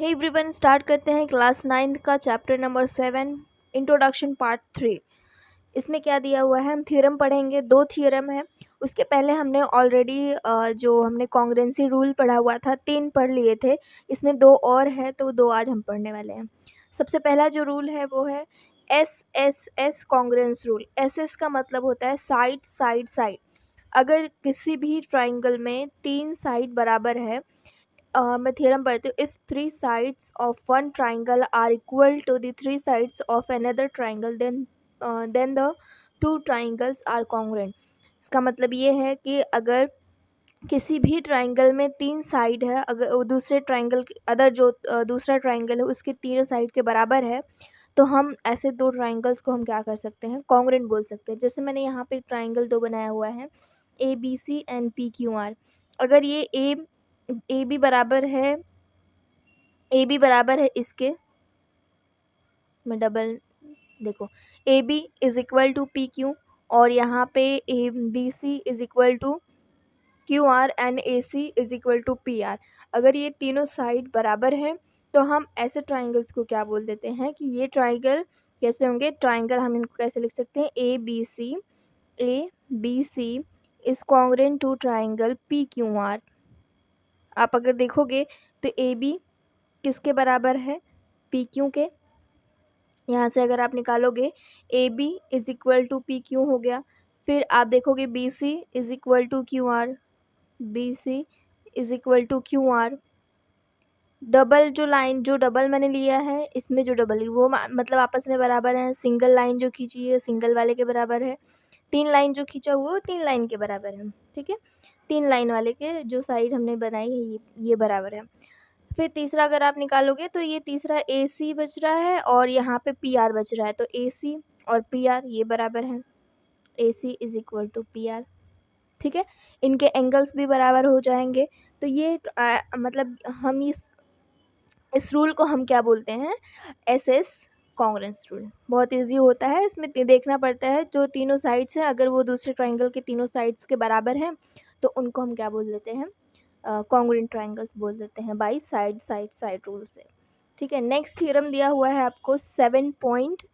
Hey everyone, start करते हैं class 9 का चैप्टर नंबर 7 इंट्रोडक्शन पार्ट 3। इसमें क्या दिया हुआ है, हम थ्योरम पढ़ेंगे। 2 थ्योरम है। उसके पहले हमने ऑलरेडी जो हमने कॉन्ग्रुएंसी रूल पढ़ा हुआ था 3 पढ़ लिए थे। इसमें 2 और है, तो 2 आज हम पढ़ने वाले हैं। सबसे पहला जो रूल है वो है एस कॉन्ग्रुएंस रूल। एस का मतलब होता है साइड साइड साइड। अगर किसी भी ट्राइंगल में 3 साइड बराबर है, मैं थ्योरम पढ़ती हूँ। If 3 sides of one triangle are equal to the 3 sides of another triangle then the 2 triangles are congruent. इसका मतलब ये है कि अगर किसी भी ट्राइंगल में 3 साइड है, अगर वो दूसरे ट्राइंगल जो दूसरा ट्राइंगल है उसके तीनों साइड के बराबर है, तो हम ऐसे 2 ट्राइंगल्स को हम क्या कर सकते हैं, कॉन्ग्रुएंट बोल सकते हैं। जैसे मैंने यहाँ पे ट्राइंगल 2 बनाया हुआ है, ABC एंड PQR। अगर ये ए बी बराबर है इसके, मैं डबल देखो, A B is equal to P Q, और यहाँ पे A B C is equal to Q R and A C is equal to P R. अगर ये तीनों साइड बराबर हैं तो हम ऐसे ट्राइंगल्स को क्या बोल देते हैं कि ये ट्राइंगल कैसे होंगे। ट्राइंगल हम इनको कैसे लिख सकते हैं, A B C is congruent to triangle P Q R. आप अगर देखोगे तो ए बी किसके बराबर है, पी क्यू के। यहाँ से अगर आप निकालोगे A B is equal to P Q हो गया। फिर आप देखोगे B C is equal to Q R, B C is equal to Q R. Double जो डबल मैंने लिया है, इसमें जो डबल है वो मतलब आपस में बराबर है। सिंगल लाइन जो खींची है सिंगल वाले के बराबर है। 3 लाइन जो खींचा हुआ है वो 3 लाइन के बराबर है। ठीक है, 3 लाइन वाले के जो साइड हमने बनाई है ये बराबर है। फिर तीसरा अगर आप निकालोगे तो ये तीसरा ए सी बच रहा है और यहाँ पे पी आर बच रहा है, तो ए सी और पी आर ये बराबर हैं। A C is equal to P R. ठीक है, इनके एंगल्स भी बराबर हो जाएंगे। तो ये मतलब हम इस रूल को हम क्या बोलते हैं, एस कॉन्ग्रुएंस रूल। बहुत इजी होता है, इसमें देखना पड़ता है जो तीनों साइड्स हैं, अगर वो दूसरे ट्राइंगल के तीनों साइड्स के बराबर हैं तो उनको हम क्या बोल देते हैं, कॉन्ग्रुएंट ट्राइंगल्स बोल देते हैं बाई साइड रूल से। ठीक है, नेक्स्ट थ्योरम दिया हुआ है आपको 7.5।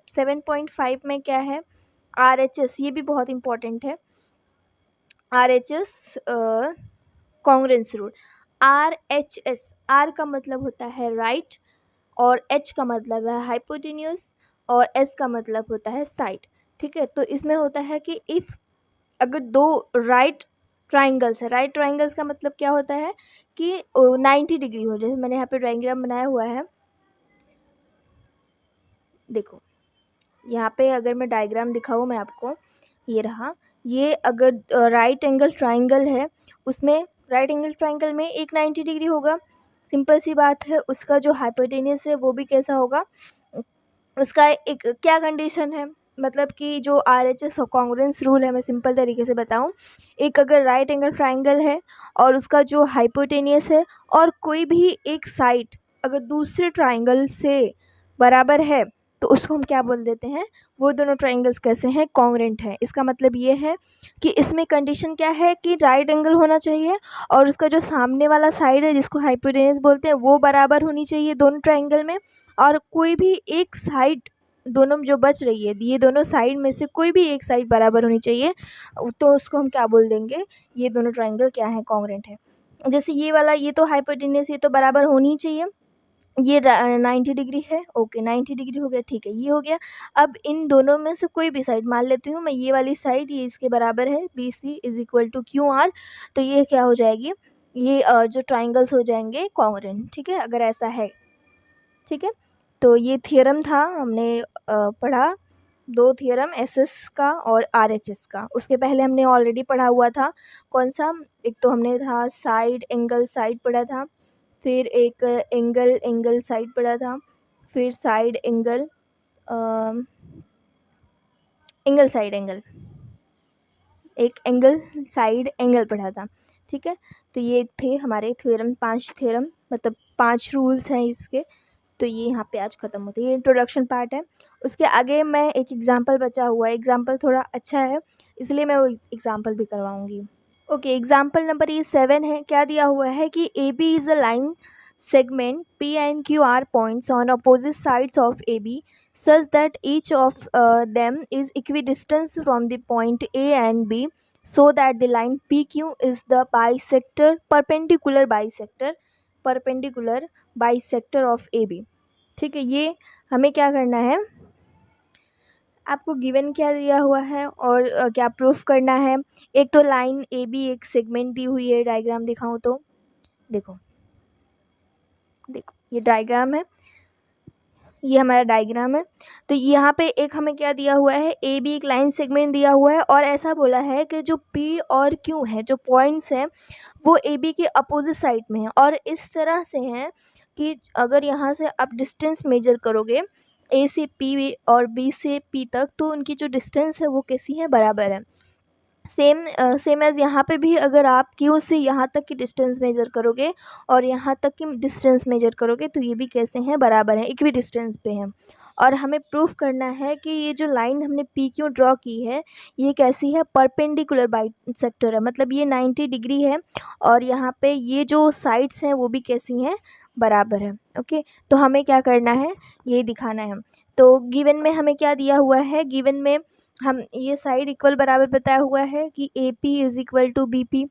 7.5 में क्या है, RHS। ये भी बहुत इंपॉर्टेंट है, RHS congruence rule. RHS, R का मतलब होता है राइट, और H का मतलब है हाइपोटेन्यूस, और S का मतलब होता है साइड। ठीक है, तो इसमें होता है कि इफ़ अगर 2 राइट ट्राइंगल्स है, राइट ट्राइंगल्स का मतलब क्या होता है कि 90 डिग्री हो। जैसे मैंने यहाँ पे डायग्राम बनाया हुआ है, देखो यहाँ पे अगर मैं डायग्राम दिखाऊँ मैं आपको, ये रहा। ये अगर राइट एंगल ट्राइंगल है, उसमें राइट एंगल ट्राइंगल में एक 90 डिग्री होगा। सिंपल सी बात है, उसका जो हाइपोटेन्यूस है वो भी कैसा होगा, उसका एक क्या कंडीशन है, मतलब कि जो RHS कॉन्ग्रुएंस रूल है, मैं सिंपल तरीके से बताऊं। एक अगर राइट एंगल ट्राइंगल है और उसका जो हाइपोटेन्यूस है और कोई भी एक साइड अगर दूसरे ट्राइंगल से बराबर है, तो उसको हम क्या बोल देते हैं, वो दोनों ट्राइंगल्स कैसे हैं, कॉन्ग्रुएंट हैं। इसका मतलब ये है कि इसमें कंडीशन क्या है कि राइट एंगल होना चाहिए और उसका जो सामने वाला साइड है जिसको हाइपोटेन्यूस बोलते हैं वो बराबर होनी चाहिए दोनों ट्राइंगल में, और कोई भी एक साइड दोनों जो बच रही है, ये दोनों साइड में से कोई भी एक साइड बराबर होनी चाहिए, तो उसको हम क्या बोल देंगे, ये दोनों ट्राइंगल क्या है, कॉन्ग्रुएंट है। जैसे ये वाला, ये तो हाइपोटेन्यूस, ये तो बराबर होनी चाहिए। ये 90 डिग्री है, ओके 90 डिग्री हो गया, ठीक है, ये हो गया। अब इन दोनों में से कोई भी साइड मान लेती हूँ मैं, ये वाली साइड ये इसके बराबर है, B C is equal to Q R, तो ये क्या हो जाएगी, ये जो ट्राइंगल्स हो जाएंगे कॉन्ग्रुएंट। ठीक है, अगर ऐसा है। ठीक है, तो ये थ्योरम था, हमने पढ़ा 2 थ्योरम, एसएस का और आरएचएस का। उसके पहले हमने ऑलरेडी पढ़ा हुआ था, कौन सा, एक तो हमने था साइड एंगल साइड पढ़ा था, फिर एक एंगल साइड पढ़ा था, फिर साइड एंगल एक एंगल साइड एंगल पढ़ा था। ठीक है, तो ये थे हमारे थ्योरम, 5 थ्योरम, मतलब 5 रूल्स हैं इसके। तो ये यहाँ पे आज ख़त्म होती है, ये इंट्रोडक्शन पार्ट है। उसके आगे मैं एक एग्जांपल बचा हुआ है, एग्जांपल थोड़ा अच्छा है इसलिए मैं वो एग्जांपल भी करवाऊँगी। ओके, एग्जांपल नंबर ये 7 है। क्या दिया हुआ है कि A B is a line segment P and Q are points on opposite sides of AB such that each of them is equidistant from the point A and B, so that the line PQ is the perpendicular bisector of AB। ठीक है, ये हमें क्या करना है, आपको given क्या दिया हुआ है और क्या प्रूफ करना है। एक तो लाइन ए बी एक सेगमेंट दी हुई है, डायग्राम दिखाऊं तो देखो ये डायग्राम है, ये हमारा डायग्राम है। तो यहाँ पे एक हमें क्या दिया हुआ है, ए बी एक लाइन सेगमेंट दिया हुआ है और ऐसा बोला है कि जो पी और क्यू है, जो पॉइंट्स हैं वो ए बी के अपोजिट साइड में है और इस तरह से हैं कि अगर यहाँ से आप डिस्टेंस मेजर करोगे ए से पी और बी से पी तक, तो उनकी जो डिस्टेंस है वो कैसी है, बराबर है। सेम एज़ यहाँ पे भी अगर आप क्यू से यहाँ तक की डिस्टेंस मेजर करोगे और यहाँ तक की डिस्टेंस मेजर करोगे तो ये भी कैसे हैं, बराबर हैं, इक्वी डिस्टेंस पे हैं। और हमें प्रूफ करना है कि ये जो लाइन हमने पी क्यू ड्रॉ की है ये कैसी है, परपेंडिकुलर बाइसेक्टर है, मतलब ये 90 डिग्री है और यहाँ पे ये जो साइड्स हैं वो भी कैसी हैं, बराबर है। ओके, तो हमें क्या करना है, ये दिखाना है। तो गिवन में हमें क्या दिया हुआ है, गिवन में हम ये साइड इक्वल बराबर बताया हुआ है कि A P is equal to B P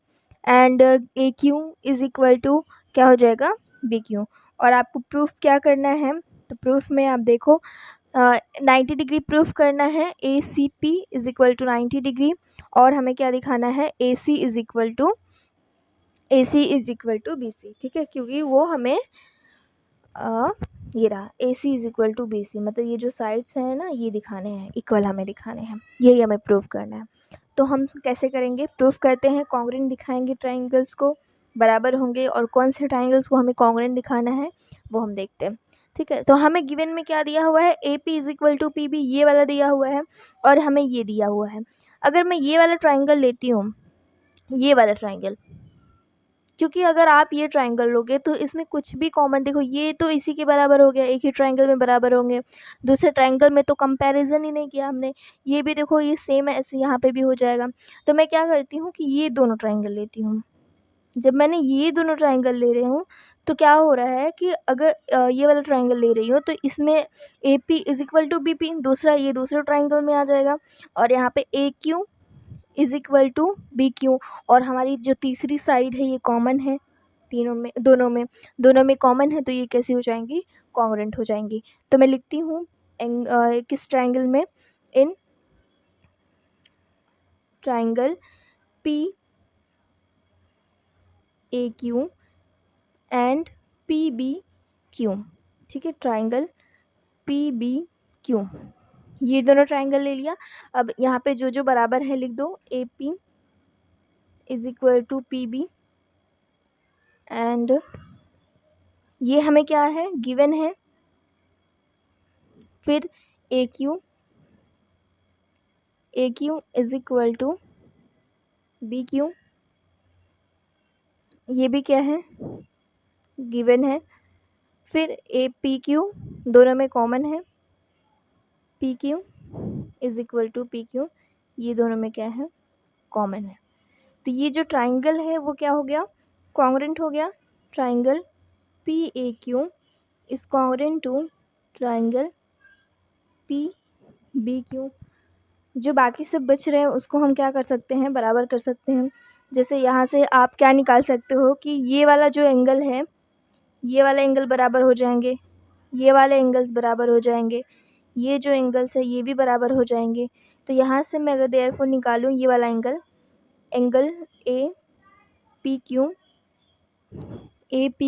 and A Q is equal to क्या हो जाएगा, बी क्यू। और आपको प्रूफ क्या करना है, तो प्रूफ में आप देखो 90 डिग्री प्रूफ करना है, A C P is equal to 90 degree और हमें क्या दिखाना है, A C is equal to B C. ठीक है, क्योंकि वो हमें ये रहा A C is equal to B C, मतलब ये जो साइड्स हैं ना ये दिखाने हैं, इक्वल हमें दिखाने हैं, यही हमें प्रूफ करना है। तो हम कैसे करेंगे, प्रूफ करते हैं, कॉन्ग्रुएंट दिखाएंगे ट्राइंगल्स को, बराबर होंगे, और कौन से ट्राइंगल्स को हमें कॉन्ग्रुएंट दिखाना है वो हम देखते हैं। ठीक है, तो हमें गिवन में क्या दिया हुआ है, A P is equal to P B, ये वाला दिया हुआ है और हमें ये दिया हुआ है। अगर मैं ये वाला ट्राइंगल लेती हूँ, ये वाला ट्राइंगल, क्योंकि अगर आप ये ट्राइंगल लोगे तो इसमें कुछ भी कॉमन, देखो ये तो इसी के बराबर हो गया, एक ही ट्राइंगल में बराबर होंगे, दूसरे ट्राइंगल में तो कंपैरिजन ही नहीं किया हमने, ये भी देखो ये सेम है, ऐसे यहाँ पे भी हो जाएगा। तो मैं क्या करती हूँ कि ये दोनों ट्राइंगल लेती हूँ। जब मैंने ये दोनों ट्राइंगल ले रही हूँ तो क्या हो रहा है कि अगर ये वाला ट्राइंगल ले रही हूँ तो इसमें A P is equal to B P, दूसरा ये दूसरे ट्राइंगल में आ जाएगा और यहाँ पे A Q is equal to B Q, और हमारी जो तीसरी साइड है ये कॉमन है, दोनों में कॉमन है, तो ये कैसी हो जाएंगी, कॉन्ग्रुएंट हो जाएंगी। तो मैं लिखती हूँ किस ट्राइंगल में, in triangle P A Q and P B Q. ठीक है, ट्राइंगल पी बी क्यू, ये दोनों ट्राइंगल ले लिया। अब यहाँ पे जो जो बराबर है लिख दो, A P is equal to P B and ये हमें क्या है, गिवन है, फिर A Q is equal to B Q, ये भी क्या है, गिवन है, फिर ए पी क्यू, दोनों में कॉमन है, P Q is equal to P Q, ये दोनों में क्या है, कॉमन है। तो ये जो ट्राइंगल है वो क्या हो गया, कॉन्ग्रुएंट हो गया। Triangle P A Q is congruent to triangle P B Q. जो बाकी सब बच रहे हैं उसको हम क्या कर सकते हैं, बराबर कर सकते हैं। जैसे यहाँ से आप क्या निकाल सकते हो कि ये वाला जो एंगल है, ये वाला एंगल बराबर हो जाएंगे, ये वाले एंगल्स बराबर हो जाएंगे, ये जो एंगल्स है ये भी बराबर हो जाएंगे। तो यहाँ से मैं अगर देयरफॉर निकालूँ ये वाला एंगल ए पी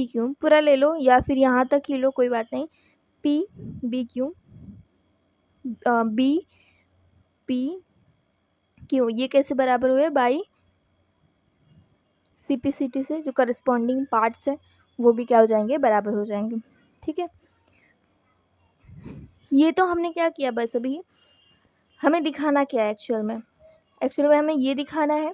क्यू पूरा ले लो या फिर यहाँ तक ही लो, कोई बात नहीं, P B Q B P Q, ये कैसे बराबर हुए, बाई सीपीसीटी से जो करस्पॉन्डिंग पार्ट्स है वो भी क्या हो जाएंगे, बराबर हो जाएंगे। ठीक है, ये तो हमने क्या किया, बस अभी हमें दिखाना क्या है, एक्चुअल में हमें ये दिखाना है,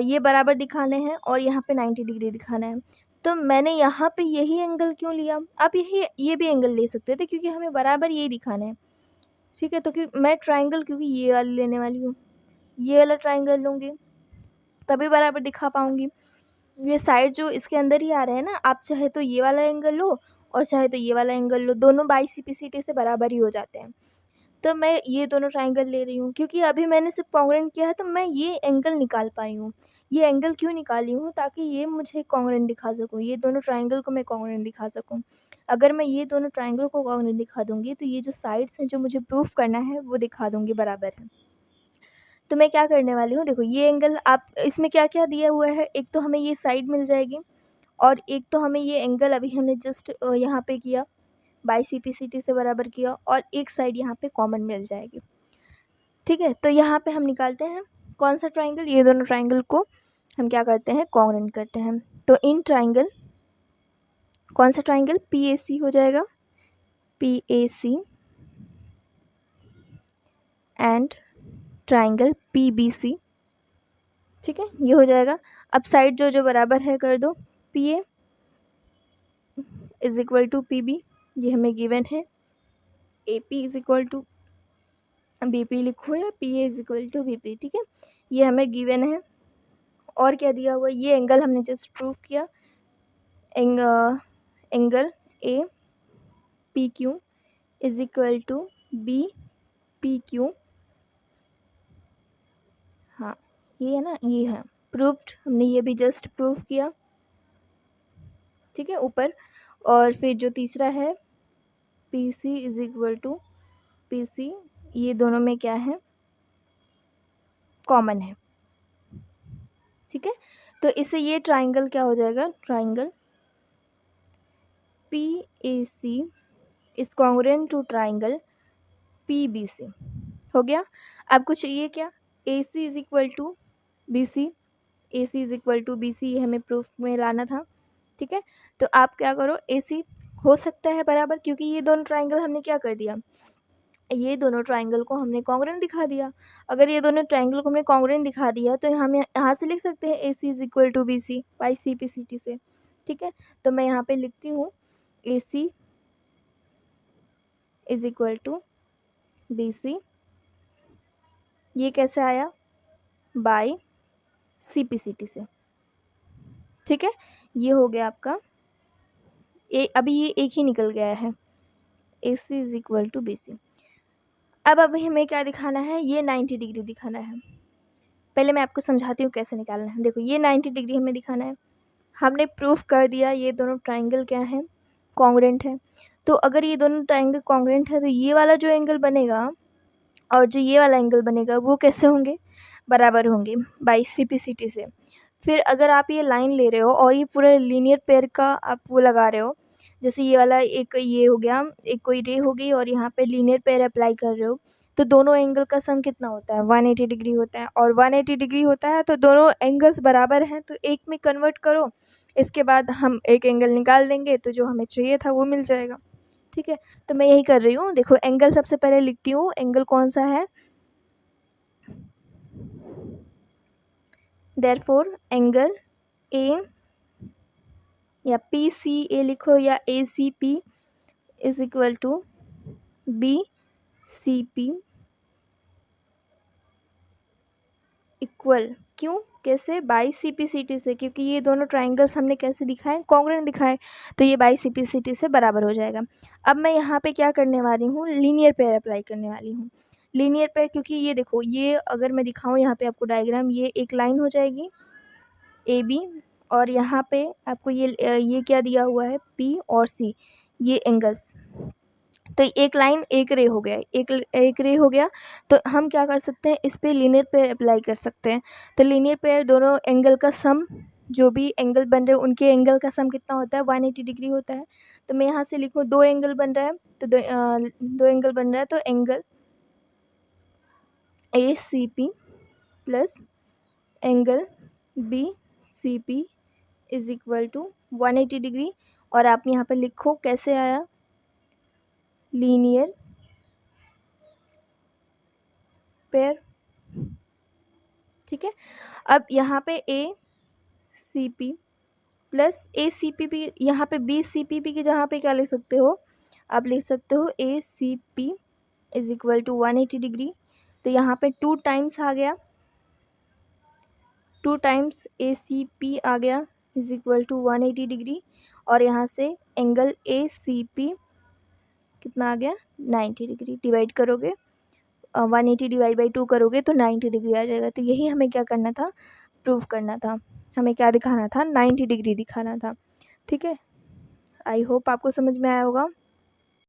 ये बराबर दिखाने हैं और यहाँ पे 90 डिग्री दिखाना है। तो मैंने यहाँ पे यही एंगल क्यों लिया, आप ये भी एंगल ले सकते थे क्योंकि हमें बराबर यही दिखाना है। ठीक है, तो मैं ट्राइंगल क्योंकि ये वाली लेने वाली हूँ, ये वाला ट्राइंगल लूँगी तभी बराबर दिखा पाऊँगी। ये साइड जो इसके अंदर ही आ रहे हैं ना, आप चाहे तो ये वाला एंगल लो और चाहे तो ये वाला एंगल लो, दोनों बाई CPCT से बराबर ही हो जाते हैं। तो मैं ये दोनों ट्राइंगल ले रही हूँ क्योंकि अभी मैंने सिर्फ कॉन्ग्रुएंट किया है, तो मैं ये एंगल निकाल पाई हूँ। ये एंगल क्यों निकाली हूँ? ताकि ये मुझे कॉन्ग्रुएंट दिखा सकूँ, ये दोनों ट्राइंगल को मैं कॉन्ग्रुएंट दिखा सकूँ। अगर मैं ये दोनों ट्राइंगल को कॉन्ग्रुएंट दिखा दूँगी तो ये जो साइड्स हैं जो मुझे प्रूफ करना है वो दिखा दूँगी बराबर है। तो मैं क्या करने वाली हूँ, देखो ये एंगल, आप इसमें क्या-क्या दिया हुआ है, एक तो हमें ये साइड मिल जाएगी और एक तो हमें ये एंगल अभी हमने जस्ट यहाँ पे किया, बाई CPCT से बराबर किया, और एक साइड यहाँ पे कॉमन मिल जाएगी। ठीक है, तो यहाँ पे हम निकालते हैं कौन सा ट्राइंगल, ये दोनों ट्राइंगल को हम क्या करते हैं, कॉन्ग्रुएंट करते हैं। तो इन ट्राइंगल, कौन सा ट्राइंगल, PAC हो जाएगा, PAC एंड ट्राइंगल PBC। ठीक है, ये हो जाएगा। अब साइड जो जो बराबर है कर दो, PA is equal to PB, ये हमें गिवन है। AP is equal to BP लिखो या PA is equal to BP। ठीक है, ये हमें गिवन है। और क्या दिया हुआ है, ये एंगल हमने जस्ट प्रूव किया, angle APQ is equal to BPQ। हाँ, ये है ना, ये है प्रूव्ड, हमने ये भी जस्ट प्रूव किया। ठीक है, ऊपर। और फिर जो तीसरा है PC is equal to PC, ये दोनों में क्या है, कॉमन है। ठीक है, तो इससे ये ट्राइंगल क्या हो जाएगा, triangle PAC is congruent to triangle PBC। हो गया। अब कुछ ये क्या, AC is equal to BC, AC is equal to BC, ये हमें प्रूफ में लाना था। ठीक है, तो आप क्या करो, AC हो सकता है बराबर, क्योंकि ये दोनों ट्राइंगल हमने क्या कर दिया, ये दोनों ट्राइंगल को हमने कॉन्ग्रुएंट दिखा दिया। अगर ये दोनों ट्राइंगल को हमने कॉन्ग्रुएंट दिखा दिया तो हम यहाँ से लिख सकते हैं AC is equal to BC by CPCT से। ठीक है, तो मैं यहाँ पे लिखती हूँ AC is equal to BC, ये कैसे आया, बाई CPCT से। ठीक है, ये हो गया आपका अभी ये एक ही निकल गया है, AC is equal to BC। अब अभी हमें क्या दिखाना है, ये 90 डिग्री दिखाना है। पहले मैं आपको समझाती हूँ कैसे निकालना है। देखो, ये 90 डिग्री हमें दिखाना है। हमने प्रूफ कर दिया ये दोनों ट्राइंगल क्या है, कॉन्ग्रुएंट है। तो अगर ये दोनों ट्राइंगल कॉन्ग्रुएंट है तो ये वाला जो एंगल बनेगा और जो ये वाला एंगल बनेगा वो कैसे होंगे, बराबर होंगे बाई CPCT से। फिर अगर आप ये लाइन ले रहे हो और ये पूरा लीनियर पेयर का आप वो लगा रहे हो, जैसे ये वाला एक ये हो गया, एक कोई रे हो गई और यहाँ पे लीनियर पेयर अप्लाई कर रहे हो, तो दोनों एंगल का सम कितना होता है, 180 डिग्री होता है। और 180 डिग्री होता है तो दोनों एंगल्स बराबर हैं, तो एक में कन्वर्ट करो, इसके बाद हम एक एंगल निकाल देंगे तो जो हमें चाहिए था वो मिल जाएगा। ठीक है, तो मैं यही कर रही हूँ। देखो, एंगल सबसे पहले लिखती हूँ, एंगल कौन सा है, देयरफॉर एंगल A या PCA लिखो या ACP is equal to BCP equal, क्यों, कैसे, बाई CPCT से, क्योंकि ये दोनों ट्राइंगल्स हमने कैसे दिखाए, कॉन्ग्रुएंट दिखाए, तो ये बाई CPCT से बराबर हो जाएगा। अब मैं यहाँ पे क्या करने वाली हूँ, लीनियर पेयर अप्लाई करने वाली हूँ। लीनियर पेयर, क्योंकि ये देखो, ये अगर मैं दिखाऊँ यहाँ पे आपको डायग्राम, ये एक लाइन हो जाएगी AB, और यहाँ पे आपको ये क्या दिया हुआ है, P और C, ये एंगल्स, तो एक लाइन एक रे हो गया, एक रे हो गया। तो हम क्या कर सकते हैं, इस पे लीनियर पेयर अप्लाई कर सकते हैं। तो लीनियर पेयर दोनों एंगल का सम, जो भी एंगल बन रहे हैं उनके एंगल का सम कितना होता है, 180 डिग्री होता है। तो मैं यहाँ से लिखूँ, दो एंगल बन रहा है, तो दो एंगल बन रहा है, तो angle ACP plus angle BCP is equal to 180 degree. और आप यहाँ पे लिखो कैसे आया, लीनियर पेयर। ठीक है, अब यहाँ पे ACP प्लस ACP, यहाँ पे BCP की जहाँ पे क्या लिख सकते हो, आप लिख सकते हो ACP is equal to 180 degree. तो यहाँ पे 2 टाइम्स आ गया, 2 टाइम्स ACP आ गया इज इक्वल टू 180 डिग्री, और यहाँ से एंगल ए सी पी कितना आ गया 90 डिग्री। डिवाइड करोगे 180 डिवाइड बाई 2 करोगे तो 90 डिग्री आ जाएगा। तो यही हमें क्या करना था, प्रूव करना था। हमें क्या दिखाना था, 90 डिग्री दिखाना था। ठीक है, आई होप आपको समझ में आया होगा।